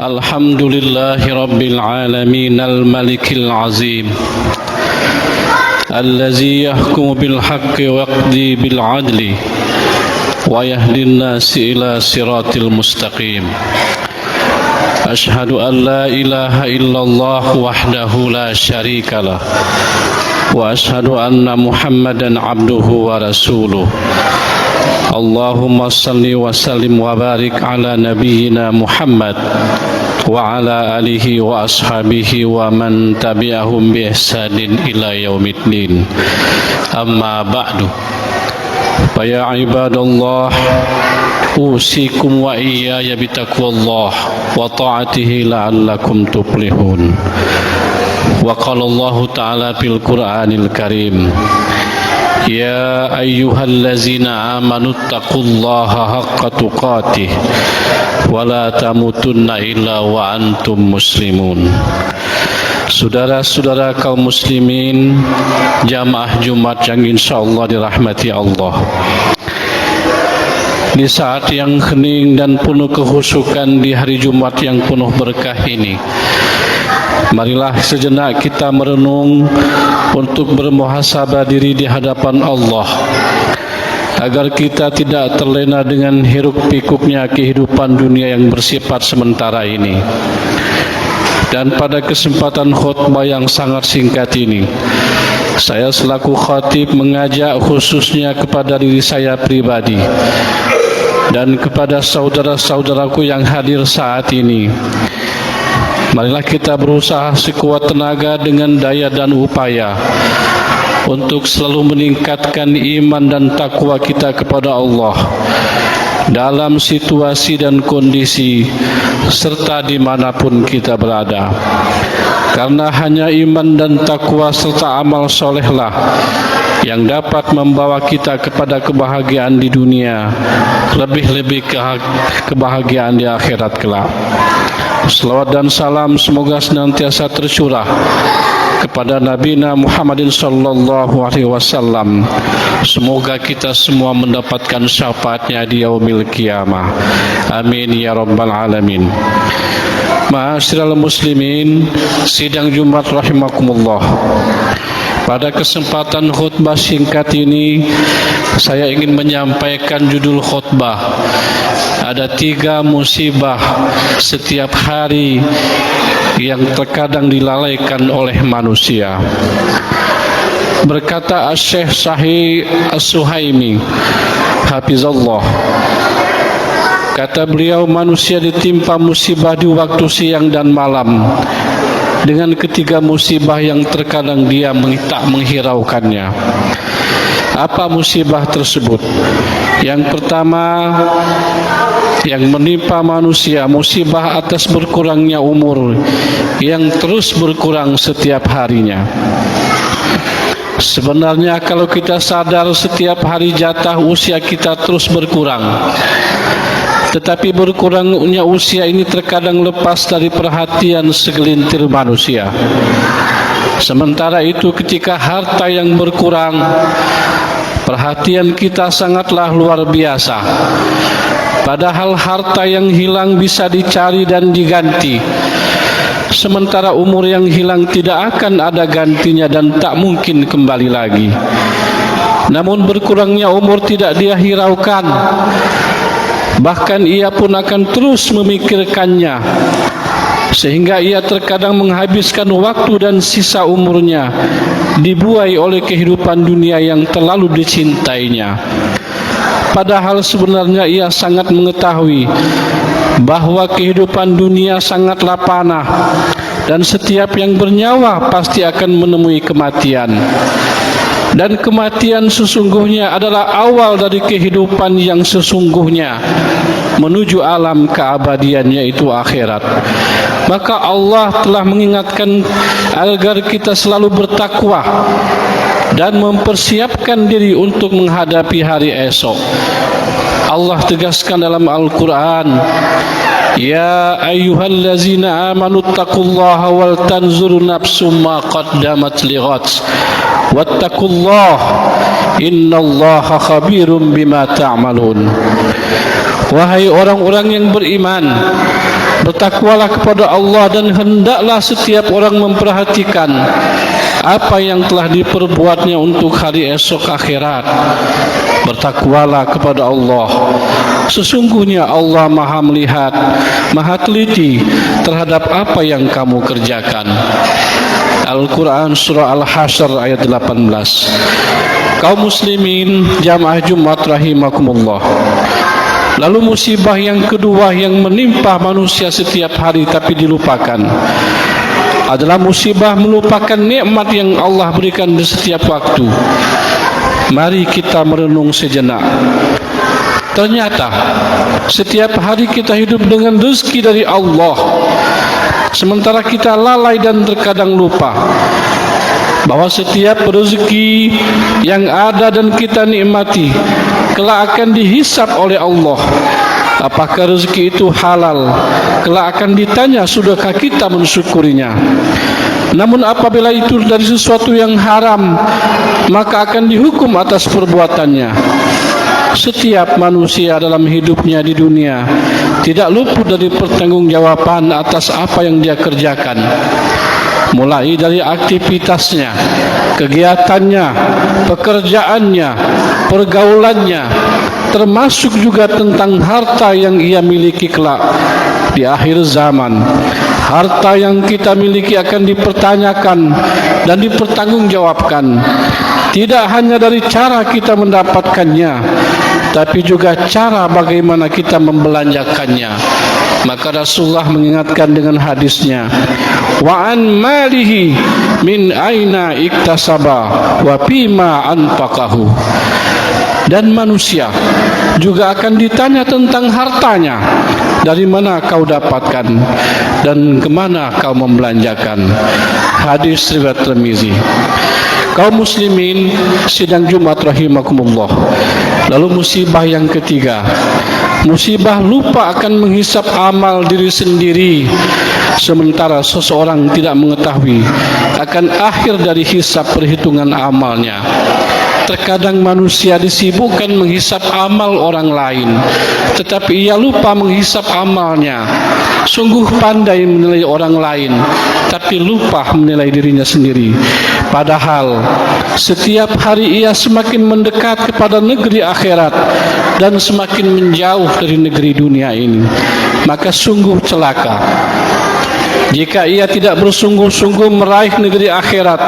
الحمد لله رب العالمين الملك العظيم الذي يحكم بالحق ويقضي بالعدل ويهدي الناس إلى صراط المستقيم أشهد أن لا إله إلا الله وحده لا شريك له وأشهد أن محمدا عبده ورسوله اللهم صل وسلم وبارك على نبينا محمد وعلى آله وأصحابه ومن تبعهم بإحسان إلى يوم الدين أما بعد فيا عباد الله أوصيكم وإياي بتقوى الله وطاعته لعلكم تفلحون وقال الله تعالى في القرآن الكريم يا أيها الذين آمنوا اتقوا الله حق تقاته ولا تموتن إلا وأنتم مسلمون. Saudara-saudara kaum muslimin, jamaah Jumat yang insyaallah dirahmati Allah. Di saat yang hening dan penuh kehusukan di hari Jumat yang penuh berkah ini, marilah sejenak kita merenung untuk bermuhasabah diri di hadapan Allah, agar kita tidak terlena dengan hiruk pikuknya kehidupan dunia yang bersifat sementara ini. Dan pada kesempatan khutbah yang sangat singkat ini, saya selaku khatib mengajak khususnya kepada diri saya pribadi dan kepada saudara-saudaraku yang hadir saat ini, marilah kita berusaha sekuat tenaga dengan daya dan upaya untuk selalu meningkatkan iman dan takwa kita kepada Allah dalam situasi dan kondisi serta dimanapun kita berada. Karena hanya iman dan takwa serta amal solehlah yang dapat membawa kita kepada kebahagiaan di dunia, lebih-lebih kebahagiaan di akhirat kelak. Selawat dan salam semoga senantiasa tercurah kepada Nabi Muhammadin sallallahu alaihi wasallam. Semoga kita semua mendapatkan syafaatnya di yaumil qiyamah. Amin ya rabbal alamin. Ma'asyiral muslimin, sidang Jumat rahimakumullah. Pada kesempatan khutbah singkat ini, saya ingin menyampaikan judul khutbah. Ada 3 musibah setiap hari yang terkadang dilalaikan oleh manusia. Berkata Syekh Sahih As-Suhaimi hafizallah, kata beliau, manusia ditimpa musibah di waktu siang dan malam dengan ketiga musibah yang terkadang dia tak menghiraukannya. Apa musibah tersebut? Yang pertama yang menimpa manusia, musibah atas berkurangnya umur yang terus berkurang setiap harinya. Sebenarnya kalau kita sadar, setiap hari jatah usia kita terus berkurang. Tetapi berkurangnya usia ini terkadang lepas dari perhatian segelintir manusia. Sementara itu ketika harta yang berkurang, perhatian kita sangatlah luar biasa. Padahal harta yang hilang bisa dicari dan diganti, sementara umur yang hilang tidak akan ada gantinya dan tak mungkin kembali lagi. Namun berkurangnya umur tidak dia hiraukan, bahkan ia pun akan terus memikirkannya, sehingga ia terkadang menghabiskan waktu dan sisa umurnya dibuai oleh kehidupan dunia yang terlalu dicintainya. Padahal sebenarnya ia sangat mengetahui bahwa kehidupan dunia sangatlah panah dan setiap yang bernyawa pasti akan menemui kematian. Dan kematian sesungguhnya adalah awal dari kehidupan yang sesungguhnya menuju alam keabadian, yaitu akhirat. Maka Allah telah mengingatkan agar kita selalu bertakwa dan mempersiapkan diri untuk menghadapi hari esok. Allah tegaskan dalam Al-Quran, Ya ayyuhallazina amanu taqullaha wal tanzur nafsum ma qaddamat lighad wattaqullah innallaha khabirum bima ta'malun. Wahai orang-orang yang beriman, Bertakwalah kepada Allah dan hendaklah setiap orang memperhatikan apa yang telah diperbuatnya untuk hari esok akhirat. Bertakwalah kepada Allah. Sesungguhnya Allah Maha melihat, Maha teliti terhadap apa yang kamu kerjakan. Al-Quran Surah Al-Hasyr ayat 18. Kaum muslimin jamaah Jumat rahimakumullah. Lalu musibah yang kedua yang menimpa manusia setiap hari tapi dilupakan adalah musibah melupakan nikmat yang Allah berikan di setiap waktu. Mari kita merenung sejenak. Ternyata setiap hari kita hidup dengan rezeki dari Allah, sementara kita lalai dan terkadang lupa bahwa setiap rezeki yang ada dan kita nikmati kelak akan dihisab oleh Allah. Apakah rezeki itu halal? Kelak akan ditanya, sudahkah kita mensyukurinya? Namun apabila itu dari sesuatu yang haram, maka akan dihukum atas perbuatannya. Setiap manusia dalam hidupnya di dunia tidak luput dari pertanggungjawaban atas apa yang dia kerjakan, mulai dari aktivitasnya, kegiatannya, pekerjaannya, pergaulannya, termasuk juga tentang harta yang ia miliki kelak di akhir zaman. Harta yang kita miliki akan dipertanyakan dan dipertanggungjawabkan, tidak hanya dari cara kita mendapatkannya, tapi juga cara bagaimana kita membelanjakannya. Maka Rasulullah mengingatkan dengan hadisnya, wa an malihi min aina iktasaba wa bima anfaqahu. Dan manusia juga akan ditanya tentang hartanya, dari mana kau dapatkan dan kemana kau membelanjakan. Hadis riwayat Tirmizi. Kaum muslimin sidang Jumat rahimakumullah. Lalu musibah yang ketiga, musibah lupa akan menghisap amal diri sendiri, sementara seseorang tidak mengetahui akan akhir dari hisap perhitungan amalnya. Terkadang manusia disibukkan menghisap amal orang lain, tetapi ia lupa menghisap amalnya. Sungguh pandai menilai orang lain, tapi lupa menilai dirinya sendiri. Padahal setiap hari ia semakin mendekat kepada negeri akhirat dan semakin menjauh dari negeri dunia ini. Maka sungguh celaka jika ia tidak bersungguh-sungguh meraih negeri akhirat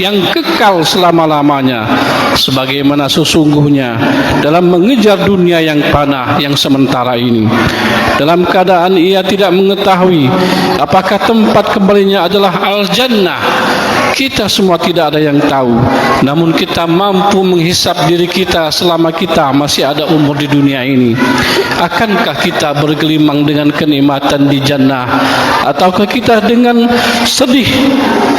yang kekal selama-lamanya, sebagaimana sesungguhnya dalam mengejar dunia yang panah, yang sementara ini, dalam keadaan ia tidak mengetahui apakah tempat kembalinya adalah Al-Jannah. Kita semua tidak ada yang tahu, namun kita mampu menghisap diri kita selama kita masih ada umur di dunia ini. Akankah kita bergelimang dengan kenikmatan di jannah, ataukah kita dengan sedih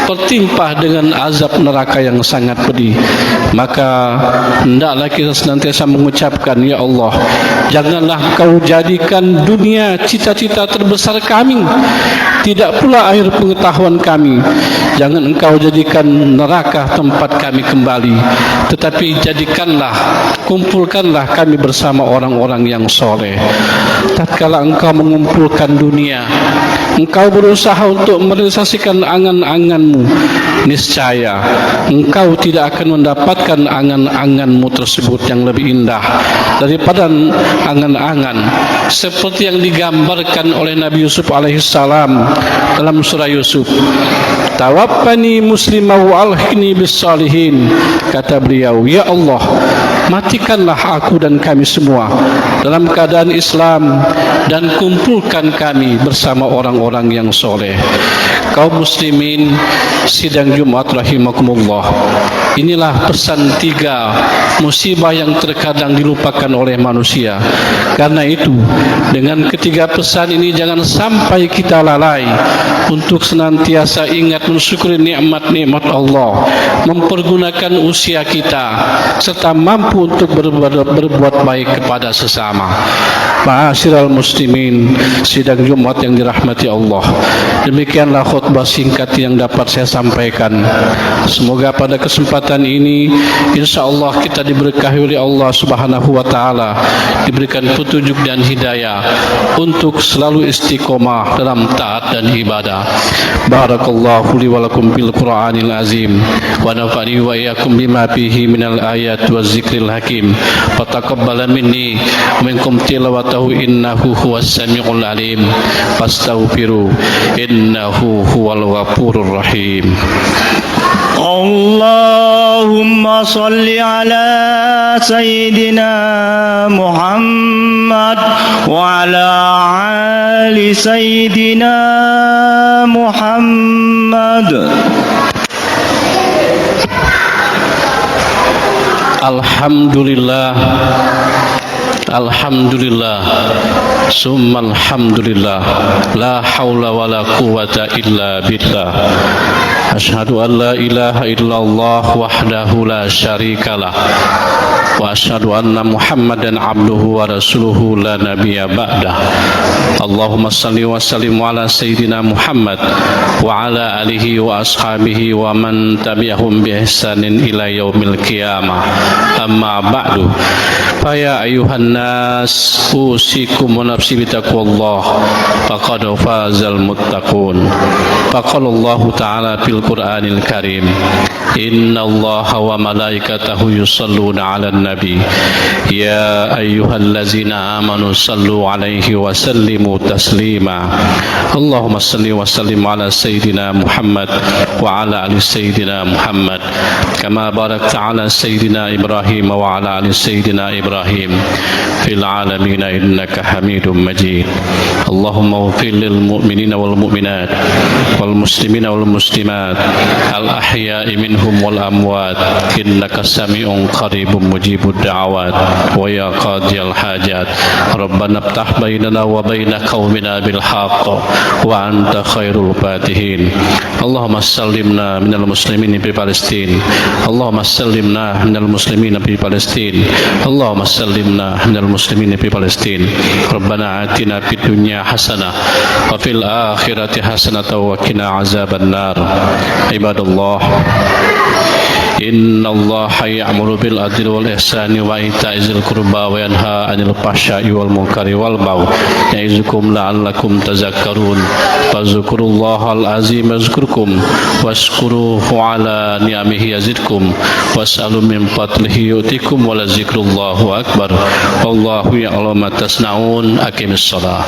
tertimpa dengan azab neraka yang sangat pedih? Maka hendaklah kita senantiasa mengucapkan, ya Allah, janganlah Kau jadikan dunia cita-cita terbesar kami, tidak pula akhir pengetahuan kami. Jangan Engkau jadikan neraka tempat kami kembali, tetapi jadikanlah, kumpulkanlah kami bersama orang-orang yang soleh. Tatkala Engkau mengumpulkan dunia, Engkau berusaha untuk merealisasikan angan-anganmu, niscaya Engkau tidak akan mendapatkan angan-anganmu tersebut yang lebih indah daripada angan-angan seperti yang digambarkan oleh Nabi Yusuf alaihissalam dalam surah Yusuf. Tawaffani muslimah wa alhiqni bis salihin. Kata beliau, ya Allah, matikanlah aku dan kami semua dalam keadaan Islam dan kumpulkan kami bersama orang-orang yang soleh. Kaum muslimin sidang Jumat rahimakumullah. Inilah pesan tiga musibah yang terkadang dilupakan oleh manusia. Karena itu, dengan ketiga pesan ini jangan sampai kita lalai untuk senantiasa ingat mensyukuri nikmat-nikmat Allah, mempergunakan usia kita serta mampu untuk berbuat baik kepada sesama. Ma'asyiral muslimin, sidang Jumat yang dirahmati Allah, demikianlah khutbah singkat yang dapat saya sampaikan. Semoga pada kesempatan ini insyaallah kita diberkahi oleh Allah Subhanahu wa taala, diberikan petunjuk dan hidayah untuk selalu istiqomah dalam taat dan ibadah. Barakallahu li wa lakum bil Qur'anil azim wa nafa'ani wa iyyakum bima fihi minal ayat wa zikril hakim. Wa taqabbala minni minkum tilawatahu innahu huwas samiul alim. Fastaghfiru innahu huwal ghafurur rahim. Allahumma salli ala Sayyidina Muhammad wa ala ali Sayyidina Muhammad. Alhamdulillah, alhamdulillah, summa alhamdulillah, la haula wa la quwwata illa billah. Asyhadu an la ilaha illallah wahdahu la syarikalah wa asyhadu anna Muhammadan abduhu wa rasuluhu la nabiyya ba'dah. Allahumma salli wa sallim ala sayyidina Muhammad wa ala alihi wa ashabihi wa man tabi'ahum bi ihsanin ila yaumil qiyamah. Amma ba'du. Fa ya ayuhan nas, usikum wa nafsi bi taqwallah, faqad fazal muttaqun. Faqala Allah ta'ala fil Qur'anil Karim, innallaha wa malaikatahu yusalluna 'alan nabi ya ayyuhallazina amanu sallu 'alaihi wa sallimu taslima. Allahumma salli wa sallim ala sayyidina Muhammad wa ala ali sayyidina Muhammad kama barakta ala sayyidina Ibrahim wa ala ali sayyidina Ibrahim fil alamin innaka Hamidum Majid. Allahumma ighfir lil mu'minina wal mu'minat wal muslimina wal muslimat al ahya'i minhum wal amwat innaka sami'un qaribun mujibud da'awat wa ya qadiyal hajat. Rabbana iftah bainana wa baina qaumina bil haqq wa anta khairul fatihin. Allahumma sallimna minal muslimin fi Palestin, Allahumma sallimna minal muslimin fi Palestin, Allahumma sallimna minal muslimin fi Palestin. Rabbana atina fid dunya hasanah wa fil akhirati hasanah wa qina azaban nar. Ibadallah, inna allaha ya'muru bil adli wal ihsani wa ita'i dzil qurba wa yanha 'anil fahsya'i wal munkari wal baghi ya'izukum la'allakum tadhakkarun. Fadhkurullaha al-azim yazkurkum washkuruhu 'ala ni'amihi yazidkum was'alu min fadlihi yu'tikum wa la zikrullahu akbar. Wallahu ya'lamu ma tasna'un. Aqimis shalah.